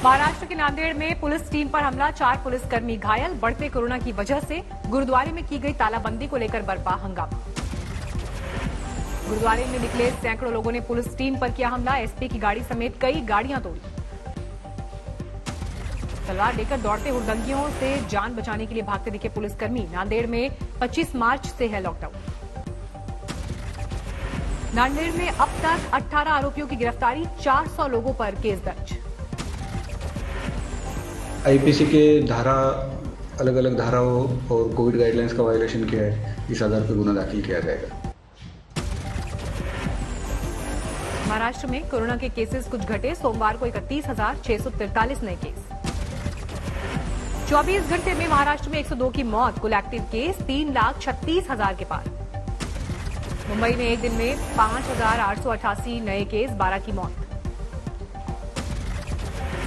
महाराष्ट्र के नांदेड़ में police team पर हमला, 4 पुलिसकर्मी घायल। बढ़ते कोरोना की वजह से गुरुद्वारे में की गई तालाबंदी को लेकर बरपा हंगामा। गुरुद्वारे में निकले सैकड़ों लोगों ने पुलिस टीम पर किया हमला। एसपी की गाड़ी समेत कई गाड़ियां तोड़ी। तलवार लेकर दौड़ते हुड़दंगियों से जान बचाने के लिए भागते दिखे पुलिसकर्मी। नांदेड़ में 25 मार्च से है लॉकडाउन। नांदेड़ में अब तक 18 आरोपियों की गिरफ्तारी, 400 लोगों पर केस दर्ज। आईपीसी के धारा अलग अलग धाराओं और कोविड गाइडलाइंस का वायलेशन किया है, इस आधार पर गुना दाखिल किया जाएगा। महाराष्ट्र में कोरोना के केसेस कुछ घटे। सोमवार को 31,643 नए केस। 24 घंटे में महाराष्ट्र में 102 की मौत। कुल एक्टिव केस 3,36,000 के पार। मुंबई में एक दिन में 5,888 नए केस, 12 की मौत।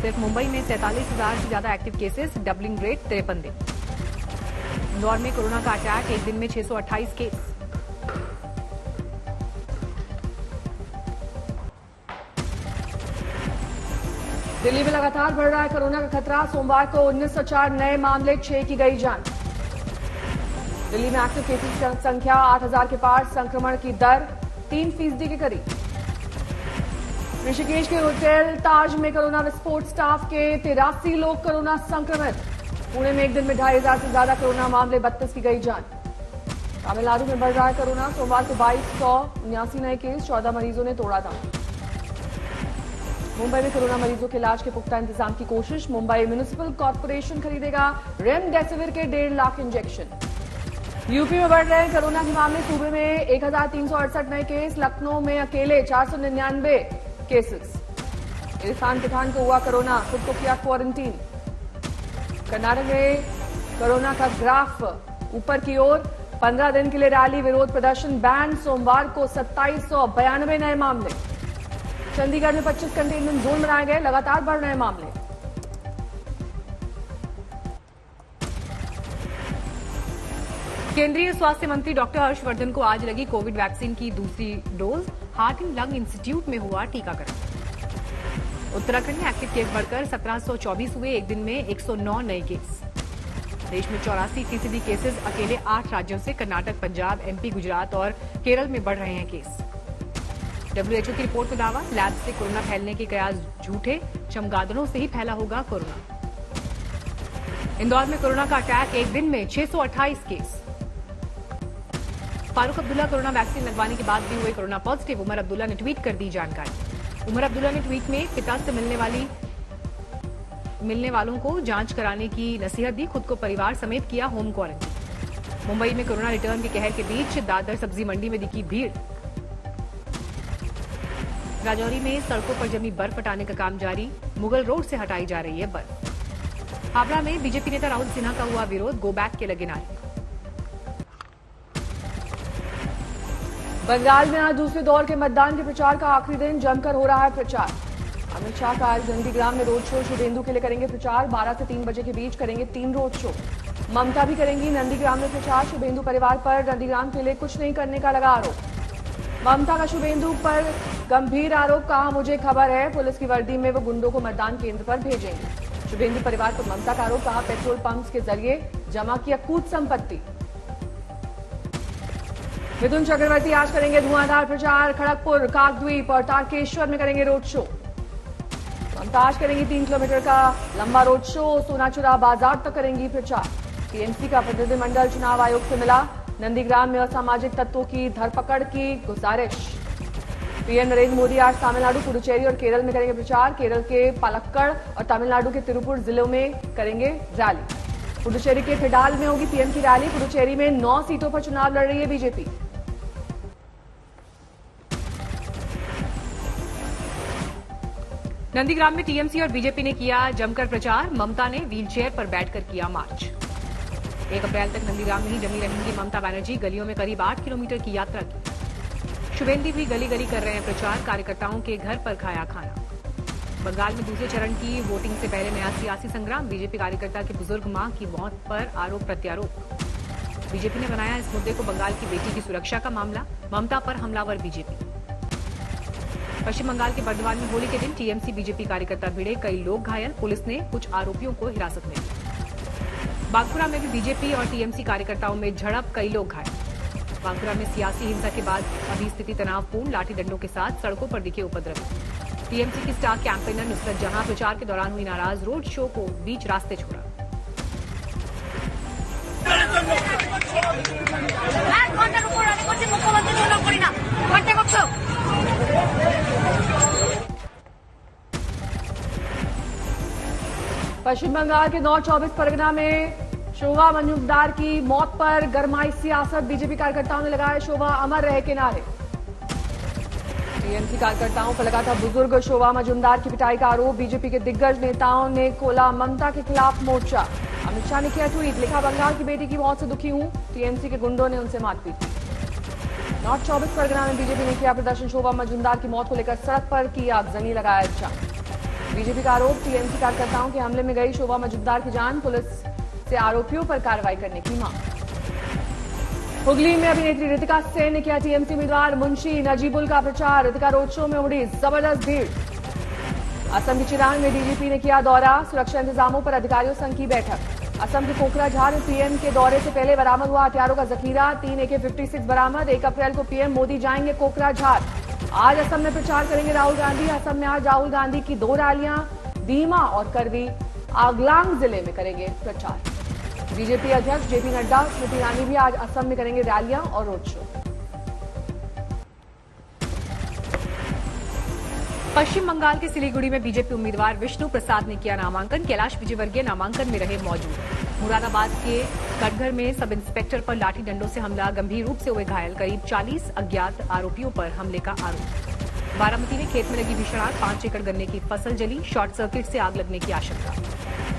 सिर्फ मुंबई में 43,000 से ज्यादा एक्टिव केसेस, डबलिंग रेट 53 दिन। इंदौर में कोरोना का अटैक, एक दिन में 628 केस। दिल्ली में लगातार बढ़ रहा है कोरोना का खतरा। सोमवार को 1904 नए मामले, 6 की गई जान। दिल्ली में एक्टिव केसेस की संख्या 8,000 के पार। संक्रमण की दर 3% के करीब। ऋषिकेश के होटल ताज में कोरोना विस्फोट, स्टाफ के 83 लोग कोरोना संक्रमित। पुणे में एक दिन में 2,500 से ज्यादा कोरोना मामले, 32 की गई जान। तमिलनाडु में बढ़ रहा है कोरोना। सोमवार को 2,279 नए केस, 14 मरीजों ने तोड़ा दम। मुंबई में कोरोना मरीजों के इलाज के पुख्ता इंतजाम की कोशिश। मुंबई म्युनिसिपल कॉर्पोरेशन खरीदेगा रेमडेसिविर के 1.5 लाख इंजेक्शन। यूपी में बढ़ रहे हैं कोरोना के मामले। सूबे में 1,368 नए केस। लखनऊ में अकेले 499 केसेस। इरफान पठान को हुआ कोरोना, खुद को किया क्वारंटीन। कर्नाटक में कोरोना का ग्राफ ऊपर की ओर। 15 दिन के लिए रैली, विरोध प्रदर्शन बैन। सोमवार को 2,792 नए मामले। चंडीगढ़ में 25 कंटेनमेंट जोन बनाए गए, लगातार बढ़ रहे मामले। केंद्रीय स्वास्थ्य मंत्री डॉक्टर हर्षवर्धन को आज लगी कोविड वैक्सीन की दूसरी dose. Heart and lung institute में हुआ टीकाकरण। उत्तराखंड में एक्टिव केस बढ़कर 1,724 हुए, एक दिन में 109 नए केस। देश में 84% केसेस अकेले 8 राज्यों से, कर्नाटक, पंजाब, एमपी, गुजरात और केरल में बढ़ रहे हैं केस। डब्ल्यूएचओ की रिपोर्ट में दावा, लैब से कोरोना फैलने के कयास झूठे, चमगादड़ों से ही फैला होगा कोरोना। इंदौर में कोरोना का अटैक, एक दिन में 628 case. Farooq Abdullah corona vaccine लगवाने के बाद भी हुए कोरोना पॉजिटिव। उमर अब्दुल्ला ने ट्वीट कर दी जानकारी। उमर अब्दुल्ला ने ट्वीट में पिता से मिलने वालों को जांच कराने की नसीहत दी, खुद को परिवार समेत किया होम क्वारंटीन। मुंबई में कोरोना रिटर्न के कहर के बीच दादर सब्जी मंडी में दिखी भीड़। राजौरी में सड़कों पर जमी बर्फ हटाने का काम जारी, मुगल रोड से हटाई जा रही है बर्फ। हावड़ा में बीजेपी नेता राहुल सिन्हा का हुआ विरोध, गो बैक के लगे नारे। बंगाल में आज दूसरे दौर के मतदान के प्रचार का आखिरी दिन, जमकर हो रहा है प्रचार। अमित शाह का आज नंदीग्राम में रोड शो। शुभेंदु के लिए करेंगे प्रचार। 12 से 3 बजे के बीच करेंगे 3 रोड शो। ममता भी करेंगी नंदीग्राम में प्रचार। शुभेंदु परिवार पर नंदीग्राम के लिए कुछ नहीं करने का लगा आरोप। ममता का शुभेंदु पर गंभीर आरोप, कहा मुझे खबर है पुलिस की वर्दी में वो गुंडों को मतदान केंद्र पर भेजेंगे। शुभेंदु परिवार पर ममता का आरोप, कहा पेट्रोल पंप्स के जरिए जमा किया कूद संपत्ति। मिथुन चक्रवर्ती आज करेंगे धुआंधार प्रचार। खड़गपुर, काकद्वीप और तारकेश्वर में करेंगे रोड शो। ममता आज करेंगी 3 किलोमीटर का लंबा रोड शो। सोनाचुरा बाजार तक करेंगी प्रचार। टीएमसी का प्रतिनिधिमंडल चुनाव आयोग से मिला। नंदीग्राम में असामाजिक तत्वों की धरपकड़ की गुजारिश। पीएम नरेंद्र मोदी आज तमिलनाडु, पुडुचेरी और केरल में करेंगे प्रचार। केरल के पलक्कड़ और तमिलनाडु के तिरुपुर जिलों में करेंगे रैली। पुडुचेरी के थिडाल में होगी पीएम की रैली। पुडुचेरी में 9 सीटों पर चुनाव लड़ रही है बीजेपी। नंदीग्राम में टीएमसी और बीजेपी ने किया जमकर प्रचार। ममता ने व्हीलचेयर पर बैठकर किया मार्च। 1 अप्रैल तक नंदीग्राम में ही जमी रहेंगी ममता बनर्जी। गलियों में करीब 8 किलोमीटर की यात्रा की। शुभेंदु भी गली गली कर रहे हैं प्रचार। कार्यकर्ताओं के घर पर खाया खाना। बंगाल में दूसरे चरण की वोटिंग से पहले नया सियासी संग्राम। बीजेपी कार्यकर्ता की बुजुर्ग मां की मौत पर आरोप प्रत्यारोप। बीजेपी ने बनाया इस मुद्दे को बंगाल की बेटी की सुरक्षा का मामला। ममता पर हमलावर बीजेपी। पश्चिम बंगाल के बर्दवान में होली के दिन टीएमसी बीजेपी कार्यकर्ता भिड़े, कई लोग घायल, पुलिस ने कुछ आरोपियों को हिरासत में लिया। बांकुरा में भी बीजेपी और टीएमसी कार्यकर्ताओं में झड़प, कई लोग घायल। बांकुरा में सियासी हिंसा के बाद अभी स्थिति तनावपूर्ण, लाठी डंडों के साथ सड़कों पर दिखे उपद्रवी। टीएमसी की स्टार कैंपेनर नुसरत जहां प्रचार के दौरान हुई नाराज, रोड शो को बीच रास्ते छोड़ा। पश्चिम बंगाल के नॉर्थ 24 परगना में शोभा मजूमदार की मौत पर गरमाई सियासत, बीजेपी कार्यकर्ताओं ने लगाए शोभा अमर रहे के नारे। टीएमसी कार्यकर्ताओं पर लगा था बुजुर्ग शोभा मजूमदार की पिटाई का आरोप, बीजेपी के दिग्गज नेताओं ने खोला ममता के खिलाफ मोर्चा। अमित शाह ने किया ट्वीट, लिखा बंगाल की बेटी की मौत से दुखी हूं, टीएमसी के गुंडों ने उनसे मारपीट की। नॉर्थ 24 परगना में बीजेपी ने किया प्रदर्शन, शोभा मजूमदार की मौत को लेकर सड़क पर की आगजनी, लगाया जाम। बीजेपी का आरोप, टीएमसी कार्यकर्ताओं के हमले में गई शोभा मजूमदार की जान, पुलिस से आरोपियों पर कार्रवाई करने की मांग। हुगली में अभिनेत्री रितिका सेन ने किया टीएमसी उम्मीदवार मुंशी नजीबुल का प्रचार, रितिका रोड शो में उमड़ी जबरदस्त भीड़। असम के चिरांग में डीजीपी ने किया दौरा, सुरक्षा इंतजामों पर अधिकारियों संग की बैठक। असम के कोकराझार में पीएम के दौरे से पहले बरामद हुआ हथियारों का जखीरा, 3 AK-56 बरामद। 1 अप्रैल को पीएम मोदी जाएंगे कोकराझार। आज असम में प्रचार करेंगे राहुल गांधी। असम में आज राहुल गांधी की 2 रैलियां, दीमा और करवी आगलांग जिले में करेंगे प्रचार। बीजेपी अध्यक्ष जेपी नड्डा, स्मृति ईरानी भी आज असम में करेंगे रैलियां और रोड शो। पश्चिम बंगाल के सिलीगुड़ी में बीजेपी उम्मीदवार विष्णु प्रसाद ने किया नामांकन, कैलाश विजयवर्गीय नामांकन में रहे मौजूद। मुरादाबाद के कटघर में सब इंस्पेक्टर पर लाठी डंडों से हमला, गंभीर रूप से हुए घायल, करीब 40 अज्ञात आरोपियों पर हमले का आरोप। बारामती में खेत में लगी भीषण आग, 5 एकड़ गन्ने की फसल जली, शॉर्ट सर्किट से आग लगने की आशंका।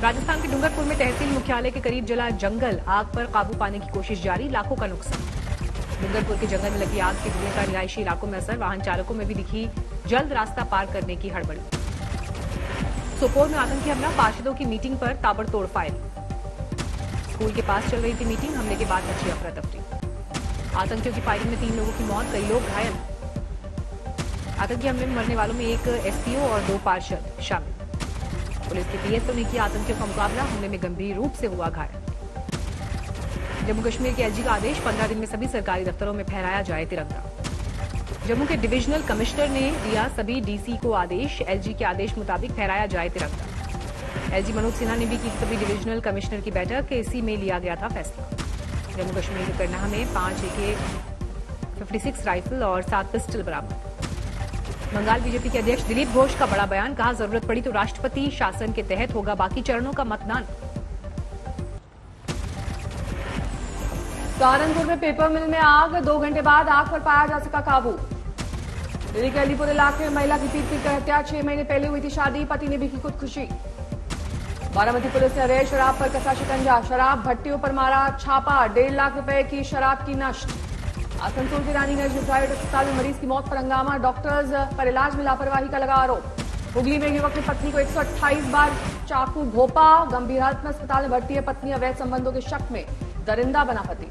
राजस्थान के डूंगरपुर में तहसील मुख्यालय के करीब जला जंगल, आग पर काबू पाने की कोशिश जारी, लाखों का नुकसान। डूंगरपुर के जंगल में लगी आग के धुएं का रिहायशी इलाकों में असर, वाहन चालकों में भी दिखी जल्द रास्ता पार करने की हड़बड़ी। सोपोर में आतंकी हमला, पार्षदों की मीटिंग पर ताबड़तोड़ फायर। स्कूल के पास चल रही थी मीटिंग, हमले के बाद मची अफरा तफरी। आतंकियों की फायरिंग में 3 लोगों की मौत, कई लोग घायल। आतंकी हमले में मरने वालों में 1 एसपीओ और 2 पार्षद शामिल। पुलिस के पीएसओ ने किया आतंकियों का मुकाबला, हमले में गंभीर रूप से हुआ घायल। जम्मू कश्मीर के एलजी का आदेश, 15 दिन में सभी सरकारी दफ्तरों में फहराया जाए तिरंगा। जम्मू के डिविजनल कमिश्नर ने दिया सभी डीसी को आदेश, एलजी के आदेश मुताबिक फहराया जाए तिरंगा। एलजी मनोज सिन्हा ने भी की सभी डिविजनल कमिश्नर की बैठक, इसी में लिया गया था फैसला। जम्मू कश्मीर के करनाह में 5 AK-56 राइफल और 7 पिस्टल बरामद। बंगाल बीजेपी के अध्यक्ष दिलीप घोष का बड़ा बयान, कहा जरूरत पड़ी तो राष्ट्रपति शासन के तहत होगा बाकी चरणों का मतदान। सहारनपुर में पेपर मिल में आग, 2 घंटे बाद आग पर पाया जा सका काबू। दिल्ली के अलीपुर इलाके में महिला की पीट कर हत्या, 6 महीने पहले हुई थी शादी, पति ने भी की खुदकुशी। बारामती पुलिस ने अवैध शराब पर कसा शिकंजा, शराब भट्टियों पर मारा छापा, 1.5 लाख रुपए की शराब की नष्ट। आसनसोल के रानीगंज में प्राइवेट अस्पताल में मरीज की मौत पर हंगामा, डॉक्टर्स पर इलाज में लापरवाही का लगा आरोप। हुगली में युवक ने पत्नी को 128 बार चाकू घोंपा, गंभीर हालत में अस्पताल में भर्ती है पत्नी, अवैध संबंधों के शक में दरिंदा बना पति।